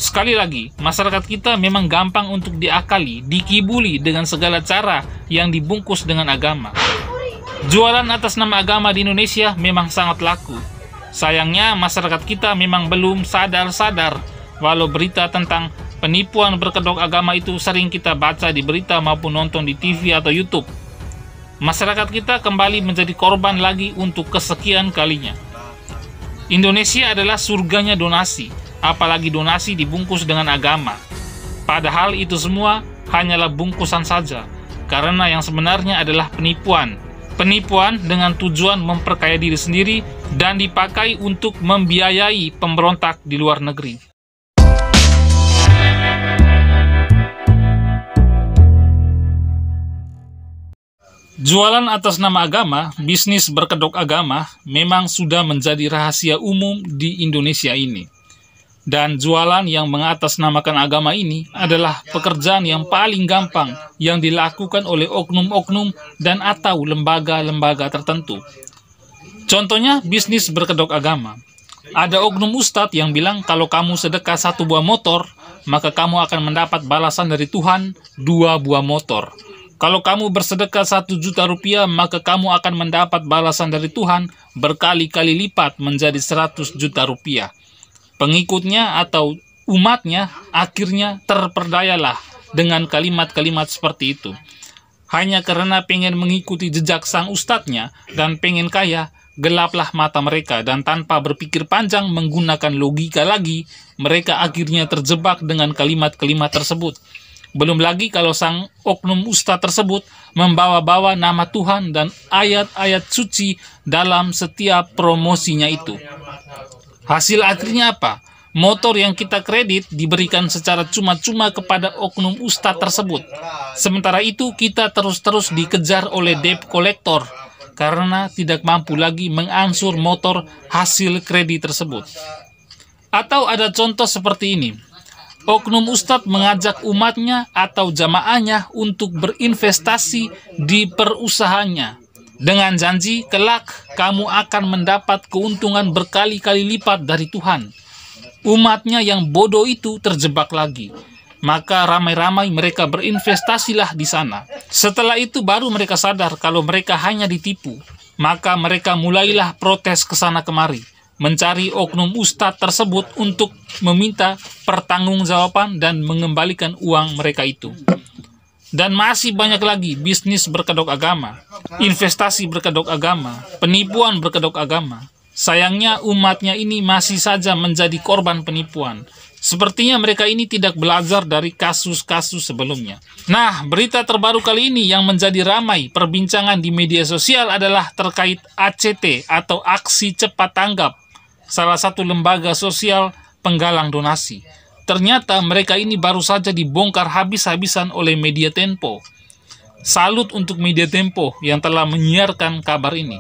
Sekali lagi, masyarakat kita memang gampang untuk diakali, dikibuli dengan segala cara yang dibungkus dengan agama. Jualan atas nama agama di Indonesia memang sangat laku. Sayangnya, masyarakat kita memang belum sadar-sadar, walau berita tentang penipuan berkedok agama itu sering kita baca di berita maupun nonton di TV atau YouTube. Masyarakat kita kembali menjadi korban lagi untuk kesekian kalinya. Indonesia adalah surganya donasi, apalagi donasi dibungkus dengan agama. Padahal itu semua hanyalah bungkusan saja, karena yang sebenarnya adalah penipuan. Penipuan dengan tujuan memperkaya diri sendiri dan dipakai untuk membiayai pemberontak di luar negeri. Jualan atas nama agama, bisnis berkedok agama, memang sudah menjadi rahasia umum di Indonesia ini. Dan jualan yang mengatasnamakan agama ini adalah pekerjaan yang paling gampang yang dilakukan oleh oknum-oknum dan atau lembaga-lembaga tertentu. Contohnya, bisnis berkedok agama. Ada oknum ustadz yang bilang kalau kamu sedekah 1 buah motor, maka kamu akan mendapat balasan dari Tuhan 2 buah motor. Kalau kamu bersedekah 1 juta rupiah, maka kamu akan mendapat balasan dari Tuhan berkali-kali lipat menjadi 100 juta rupiah. Pengikutnya atau umatnya akhirnya terperdayalah dengan kalimat-kalimat seperti itu. Hanya karena pengen mengikuti jejak sang ustadznya dan pengen kaya, gelaplah mata mereka dan tanpa berpikir panjang menggunakan logika lagi, mereka akhirnya terjebak dengan kalimat-kalimat tersebut. Belum lagi kalau sang oknum ustadz tersebut membawa-bawa nama Tuhan dan ayat-ayat suci dalam setiap promosinya itu. Hasil akhirnya apa? Motor yang kita kredit diberikan secara cuma-cuma kepada oknum ustadz tersebut. Sementara itu kita terus-terus dikejar oleh debt collector karena tidak mampu lagi mengangsur motor hasil kredit tersebut. Atau ada contoh seperti ini. Oknum ustadz mengajak umatnya atau jamaahnya untuk berinvestasi di perusahaannya. Dengan janji, kelak kamu akan mendapat keuntungan berkali-kali lipat dari Tuhan. Umatnya yang bodoh itu terjebak lagi. Maka ramai-ramai mereka berinvestasilah di sana. Setelah itu baru mereka sadar kalau mereka hanya ditipu. Maka mereka mulailah protes ke sana kemari, mencari oknum ustadz tersebut untuk meminta pertanggungjawaban dan mengembalikan uang mereka itu. Dan masih banyak lagi bisnis berkedok agama, investasi berkedok agama, penipuan berkedok agama. Sayangnya umatnya ini masih saja menjadi korban penipuan. Sepertinya mereka ini tidak belajar dari kasus-kasus sebelumnya. Nah, berita terbaru kali ini yang menjadi ramai perbincangan di media sosial adalah terkait ACT atau Aksi Cepat Tanggap, salah satu lembaga sosial penggalang donasi. Ternyata mereka ini baru saja dibongkar habis-habisan oleh Media Tempo. Salut untuk Media Tempo yang telah menyiarkan kabar ini.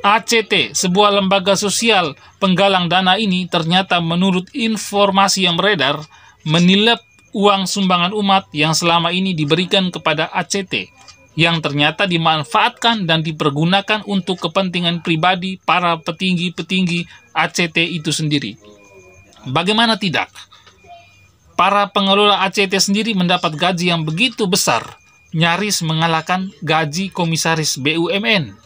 ACT, sebuah lembaga sosial penggalang dana ini ternyata menurut informasi yang beredar, menilep uang sumbangan umat yang selama ini diberikan kepada ACT, yang ternyata dimanfaatkan dan dipergunakan untuk kepentingan pribadi para petinggi-petinggi ACT itu sendiri. Bagaimana tidak? Para pengelola ACT sendiri mendapat gaji yang begitu besar, nyaris mengalahkan gaji komisaris BUMN.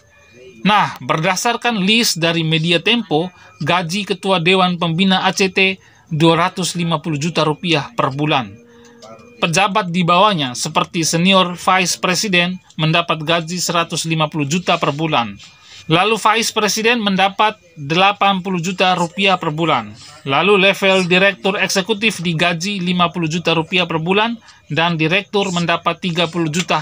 Nah, berdasarkan list dari Media Tempo, gaji Ketua Dewan Pembina ACT 250 juta rupiah per bulan. Pejabat di bawahnya seperti senior vice president mendapat gaji 150 juta per bulan. Lalu vice president mendapat 80 juta rupiah per bulan. Lalu level direktur eksekutif digaji 50 juta rupiah per bulan dan direktur mendapat 30 juta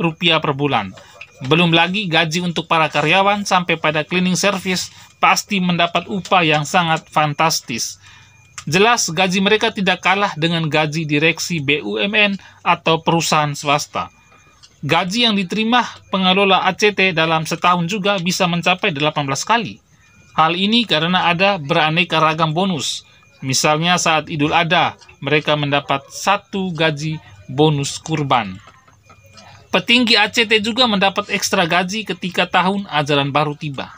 rupiah per bulan. Belum lagi gaji untuk para karyawan sampai pada cleaning service pasti mendapat upah yang sangat fantastis. Jelas gaji mereka tidak kalah dengan gaji direksi BUMN atau perusahaan swasta. Gaji yang diterima pengelola ACT dalam setahun juga bisa mencapai 18 kali. Hal ini karena ada beraneka ragam bonus. Misalnya saat Idul Adha, mereka mendapat 1 gaji bonus kurban. Petinggi ACT juga mendapat ekstra gaji ketika tahun ajaran baru tiba.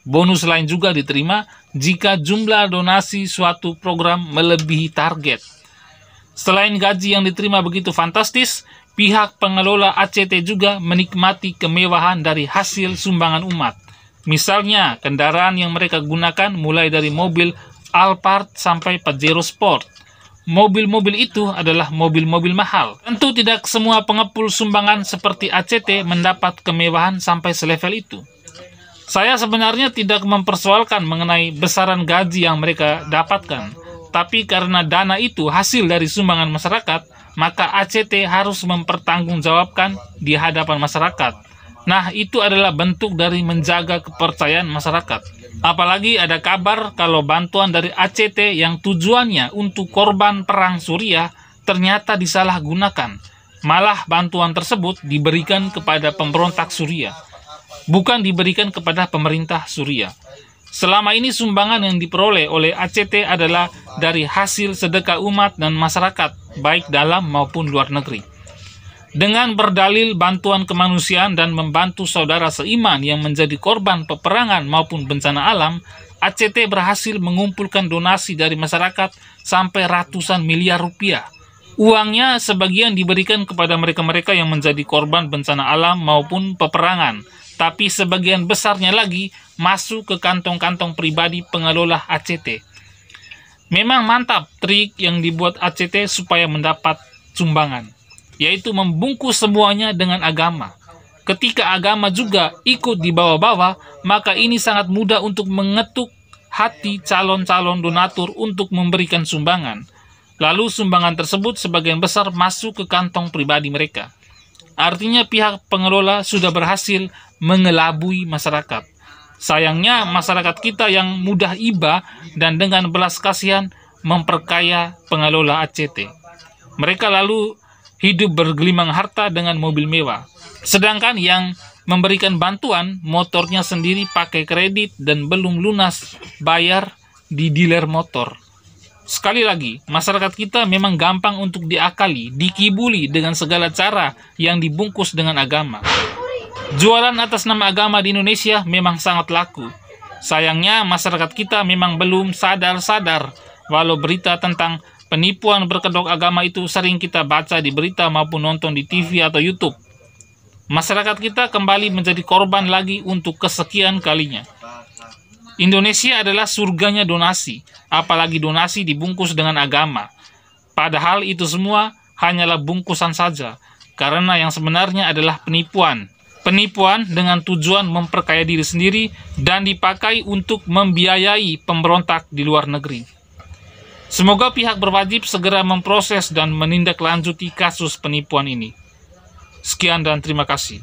Bonus lain juga diterima jika jumlah donasi suatu program melebihi target. Selain gaji yang diterima begitu fantastis, pihak pengelola ACT juga menikmati kemewahan dari hasil sumbangan umat. Misalnya, kendaraan yang mereka gunakan mulai dari mobil Alphard sampai Pajero Sport. Mobil-mobil itu adalah mobil-mobil mahal. Tentu tidak semua pengepul sumbangan seperti ACT mendapat kemewahan sampai selevel itu. Saya sebenarnya tidak mempersoalkan mengenai besaran gaji yang mereka dapatkan, tapi karena dana itu hasil dari sumbangan masyarakat, maka ACT harus mempertanggungjawabkan di hadapan masyarakat. Nah, itu adalah bentuk dari menjaga kepercayaan masyarakat. Apalagi ada kabar kalau bantuan dari ACT yang tujuannya untuk korban perang Suriah ternyata disalahgunakan. Malah bantuan tersebut diberikan kepada pemberontak Suriah, bukan diberikan kepada pemerintah Suriah. Selama ini sumbangan yang diperoleh oleh ACT adalah dari hasil sedekah umat dan masyarakat, baik dalam maupun luar negeri. Dengan berdalil bantuan kemanusiaan dan membantu saudara seiman yang menjadi korban peperangan maupun bencana alam, ACT berhasil mengumpulkan donasi dari masyarakat sampai ratusan miliar rupiah. Uangnya sebagian diberikan kepada mereka-mereka yang menjadi korban bencana alam maupun peperangan, tapi sebagian besarnya lagi masuk ke kantong-kantong pribadi pengelola ACT. Memang mantap trik yang dibuat ACT supaya mendapat sumbangan, yaitu membungkus semuanya dengan agama. Ketika agama juga ikut dibawa-bawa, maka ini sangat mudah untuk mengetuk hati calon-calon donatur untuk memberikan sumbangan. Lalu sumbangan tersebut sebagian besar masuk ke kantong pribadi mereka. Artinya pihak pengelola sudah berhasil mengelabui masyarakat. Sayangnya masyarakat kita yang mudah iba dan dengan belas kasihan memperkaya pengelola ACT. Mereka lalu hidup bergelimang harta dengan mobil mewah. Sedangkan yang memberikan bantuan, motornya sendiri pakai kredit dan belum lunas bayar di dealer motor. Sekali lagi, masyarakat kita memang gampang untuk diakali, dikibuli dengan segala cara yang dibungkus dengan agama. Jualan atas nama agama di Indonesia memang sangat laku. Sayangnya masyarakat kita memang belum sadar-sadar, walau berita tentang penipuan berkedok agama itu sering kita baca di berita maupun nonton di TV atau YouTube. Masyarakat kita kembali menjadi korban lagi untuk kesekian kalinya. Indonesia adalah surganya donasi, apalagi donasi dibungkus dengan agama. Padahal itu semua hanyalah bungkusan saja, karena yang sebenarnya adalah penipuan. Penipuan dengan tujuan memperkaya diri sendiri dan dipakai untuk membiayai pemberontak di luar negeri. Semoga pihak berwajib segera memproses dan menindaklanjuti kasus penipuan ini. Sekian dan terima kasih.